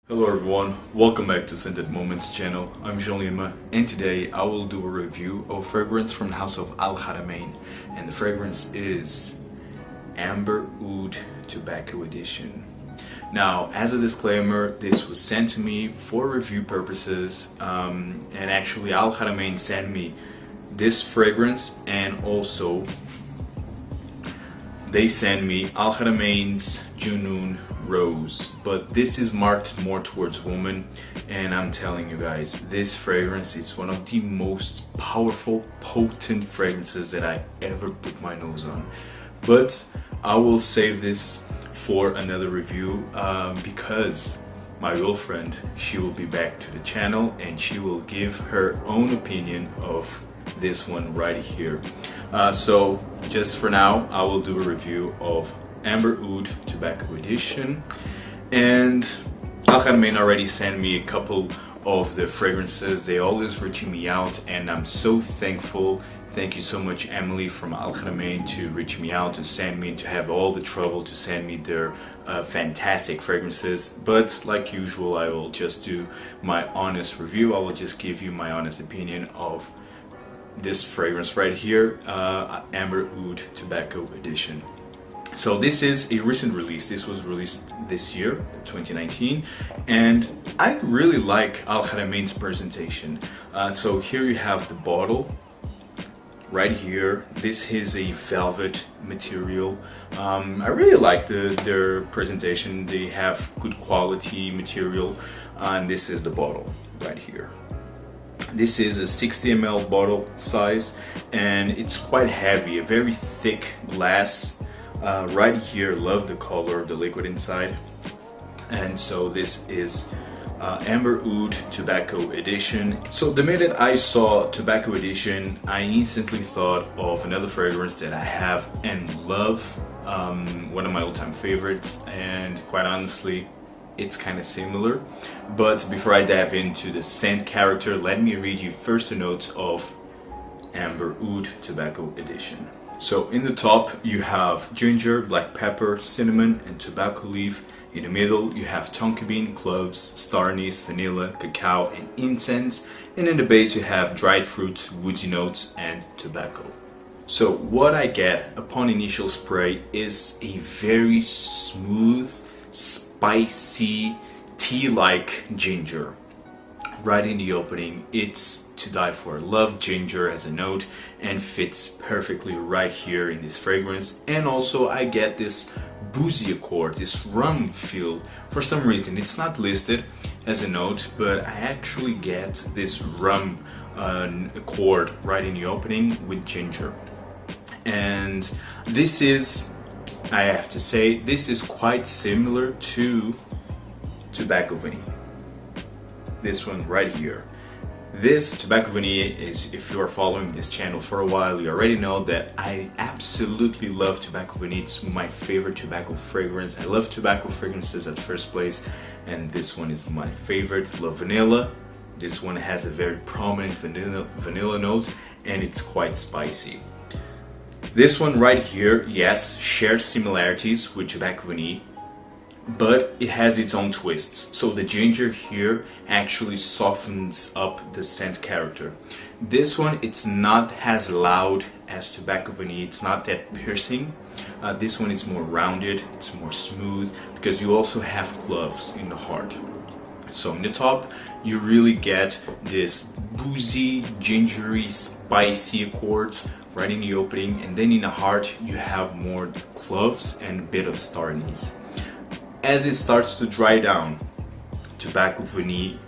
Hello everyone, welcome back to Scented Moments channel. I'm Jean-Lima and today I will do a review of fragrance from the house of Haramain, and the fragrance is Amber Oud Tobacco Edition. Now, as a disclaimer, this was sent to me for review purposes, and actually Haramain sent me this fragrance, and also they send me Haramain's Junoon Rose, but this is marked more towards women, and I'm telling you guys, this fragrance is one of the most powerful, potent fragrances that I ever put my nose on. But I will save this for another review because my girlfriend, she will be back to the channel and she will give her own opinion of this one right here. So just for now, I will do a review of Amber Oud Tobacco Edition, and Haramain already sent me a couple of the fragrances. They always reaching me out, and I'm so thankful. Thank you so much, Emily from Haramain, to reach me out, to send me, to have all the trouble to send me their fantastic fragrances. But like usual, I will just do my honest review. I will just give you my honest opinion of this fragrance right here, Amber Oud Tobacco Edition. So this is a recent release. This was released this year, 2019, and I really like Haramain's presentation. So here you have the bottle right here. This is a velvet material. I really like their presentation. They have good quality material, and this is the bottle right here. This is a 60 ml bottle size, and it's quite heavy, a very thick glass. Right here, love the color of the liquid inside. And so this is Amber Oud Tobacco Edition. So the minute I saw Tobacco Edition, I instantly thought of another fragrance that I have and love, one of my all-time favorites, and quite honestly, it's kind of similar. But before I dive into the scent character, let me read you first the notes of Amber Oud Tobacco Edition. So in the top you have ginger, black pepper, cinnamon and tobacco leaf. In the middle you have tonka bean, cloves, star anise, vanilla, cacao and incense. And in the base you have dried fruits, woody notes and tobacco. So what I get upon initial spray is a very smooth, spicy, tea-like ginger. Right in the opening, it's to die for. Love ginger as a note and fits perfectly right here in this fragrance. And also I get this boozy accord, this rum feel. For some reason it's not listed as a note, but I actually get this rum accord right in the opening with ginger. And this is, I have to say, this is quite similar to Tobacco Vanille. This one right here. This Tobacco Vanille is, if you are following this channel for a while, you already know that I absolutely love Tobacco Vanille. It's my favorite tobacco fragrance. I love tobacco fragrances at first place, and this one is my favorite. Love vanilla. This one has a very prominent vanilla note, and it's quite spicy. This one right here, yes, shares similarities with Tobacco Vanille, but it has its own twists. So the ginger here actually softens up the scent character. This one, it's not as loud as Tobacco Vanille. It's not that piercing. This one is more rounded, it's more smooth, because you also have cloves in the heart. So in the top, you really get this boozy, gingery, spicy accords right in the opening, and then in the heart, you have more cloves and a bit of star anise. As it starts to dry down, Tobacco Vanille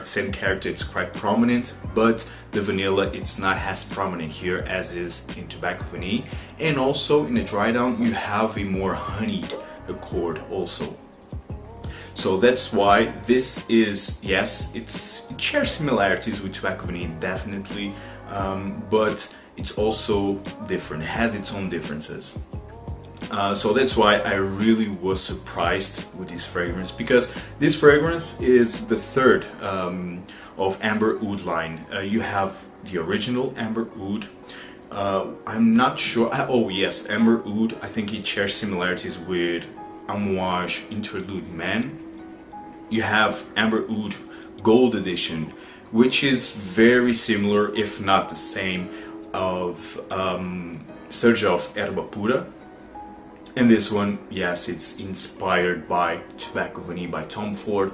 scent character, it's quite prominent, but the vanilla, it's not as prominent here as is in Tobacco Vanille. And also in the dry down, you have a more honeyed accord also. So that's why this is, yes, it shares similarities with Tobacco Vanille, definitely, but it's also different, it has its own differences. So that's why I really was surprised with this fragrance, because this fragrance is the third of Amber Oud line. You have the original Amber Oud. I'm not sure. Oh yes, Amber Oud. I think it shares similarities with Amouage Interlude Man. you have Amber Oud Gold Edition, which is very similar, if not the same, of Surge of Erba Pura. And this one, yes, it's inspired by Tobacco Vanille by Tom Ford,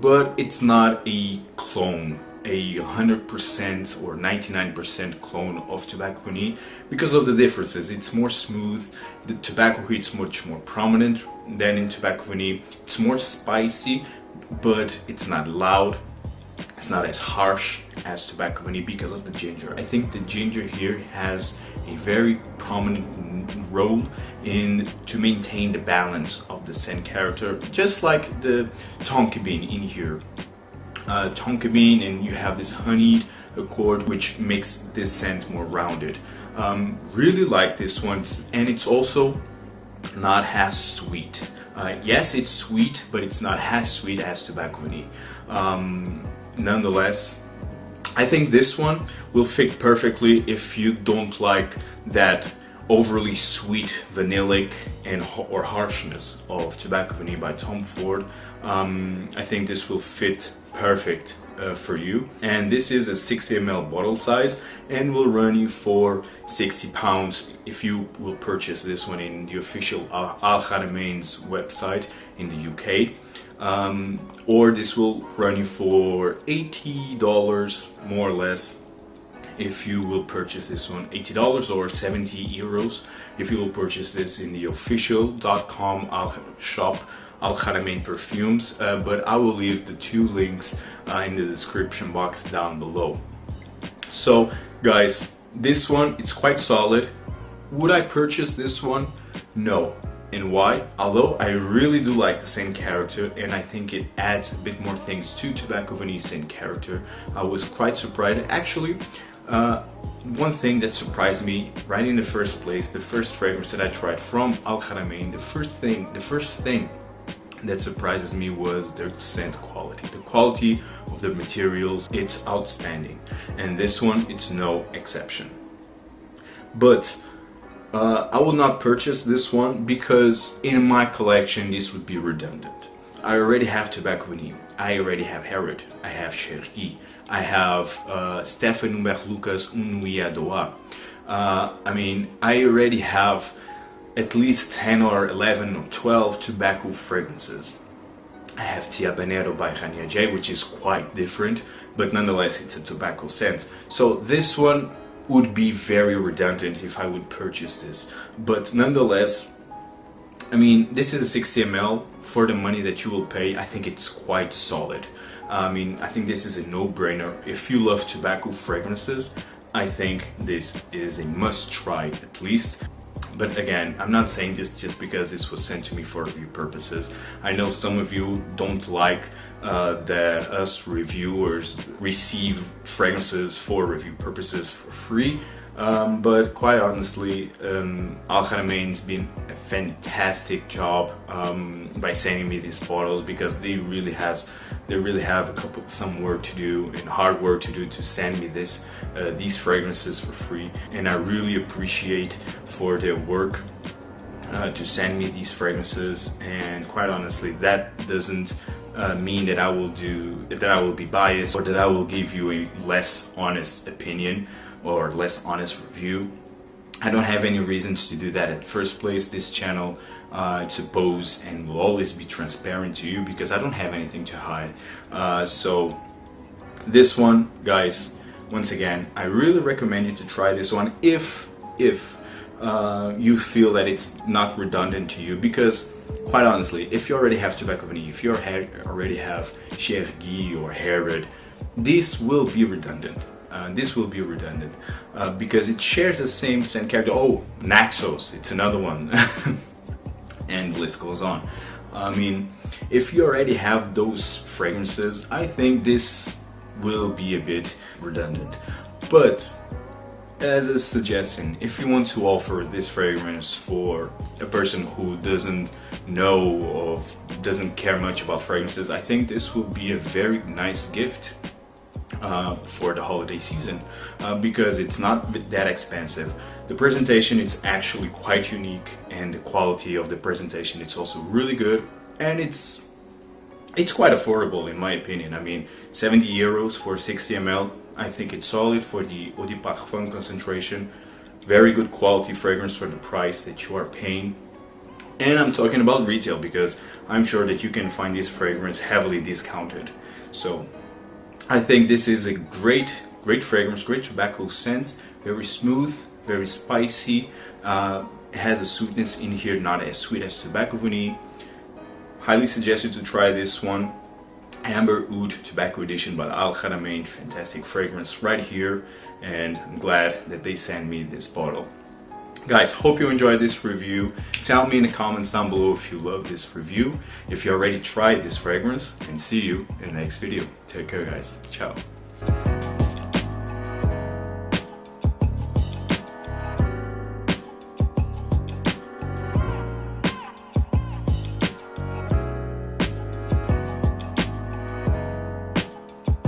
but it's not a clone, a 100% or 99% clone of Tobacco Vanille because of the differences. It's more smooth, the tobacco heat's much more prominent than in Tobacco Vanille. It's more spicy, but it's not loud. It's not as harsh as Tobacco Vanille because of the ginger. I think the ginger here has a very prominent role in to maintain the balance of the scent character, just like the tonka bean in here. Tonka bean, and you have this honeyed accord, which makes this scent more rounded. Really like this one, and it's also not as sweet. Yes, it's sweet, but it's not as sweet as Tobacco Vanille. Nonetheless, I think this one will fit perfectly if you don't like that overly sweet vanillic and or harshness of Tobacco Vanille by Tom Ford. I think this will fit perfect for you. And this is a 60 ml bottle size and will run you for £60 if you will purchase this one in the official Al Haramain's website in the UK. Or this will run you for $80 more or less if you will purchase this one, $80 or €70 if you will purchase this in the official.com shop Al Haramain perfumes, but I will leave the two links in the description box down below. So guys, this one, it's quite solid. Would I purchase this one? No. And why? Although I really do like the scent character and I think it adds a bit more things to Tobacco Vanille scent character, I was quite surprised. Actually, one thing that surprised me right in the first place, the first fragrance that I tried from Al Haramain, the first thing that surprises me was their scent quality. The quality of the materials, it's outstanding. And this one, it's no exception. But I will not purchase this one because in my collection this would be redundant. I already have Tobacco Vanille, I already have Haramain, I have Chergui, I have Stefan Hubert Lucas Un Nuit à Doha. I mean, I already have at least 10 or 11 or 12 tobacco fragrances. I have Tia Banero by Rania J, which is quite different, but nonetheless it's a tobacco scent. So this one would be very redundant if I would purchase this, but nonetheless, I mean, this is a 60 ml. For the money that you will pay, I think it's quite solid. I mean, I think this is a no-brainer. If you love tobacco fragrances, I think this is a must-try at least. But again, I'm not saying this just because this was sent to me for review purposes. I know some of you don't like that us reviewers receive fragrances for review purposes for free. But quite honestly, Al Haramain's been a fantastic job by sending me these bottles, because they really have some work to do and hard work to do to send me these fragrances for free, and I really appreciate for their work to send me these fragrances. And quite honestly, that doesn't mean that I will be biased or that I will give you a less honest opinion or less honest review. I don't have any reasons to do that at first place. This channel, I suppose, and will always be transparent to you because I don't have anything to hide. So this one, guys, once again, I really recommend you to try this one if you feel that it's not redundant to you, because quite honestly, if you already have Tobacco Vanille, if you already have Chergui or Haramain, this will be redundant. Because it shares the same scent character. Oh, Naxos, it's another one. And the list goes on. I mean, if you already have those fragrances, I think this will be a bit redundant. But as a suggestion, if you want to offer this fragrance for a person who doesn't know or doesn't care much about fragrances, I think this will be a very nice gift for the holiday season, because it's not that expensive. The presentation is actually quite unique, and the quality of the presentation is also really good, and it's it's quite affordable in my opinion. I mean, 70 euros for 60 ml. I think it's solid for the Eau de Parfum concentration. Very good quality fragrance for the price that you are paying. And I'm talking about retail because I'm sure that you can find this fragrance heavily discounted. So I think this is a great fragrance, great tobacco scent, very smooth, very spicy. It has a sweetness in here, not as sweet as Tobacco Vanille. Highly suggested to try this one. Amber Oud Tobacco Edition by Haramain. Fantastic fragrance right here, and I'm glad that they sent me this bottle. Guys, hope you enjoyed this review. Tell me in the comments down below if you love this review, if you already tried this fragrance, and see you in the next video. Take care, guys. Ciao.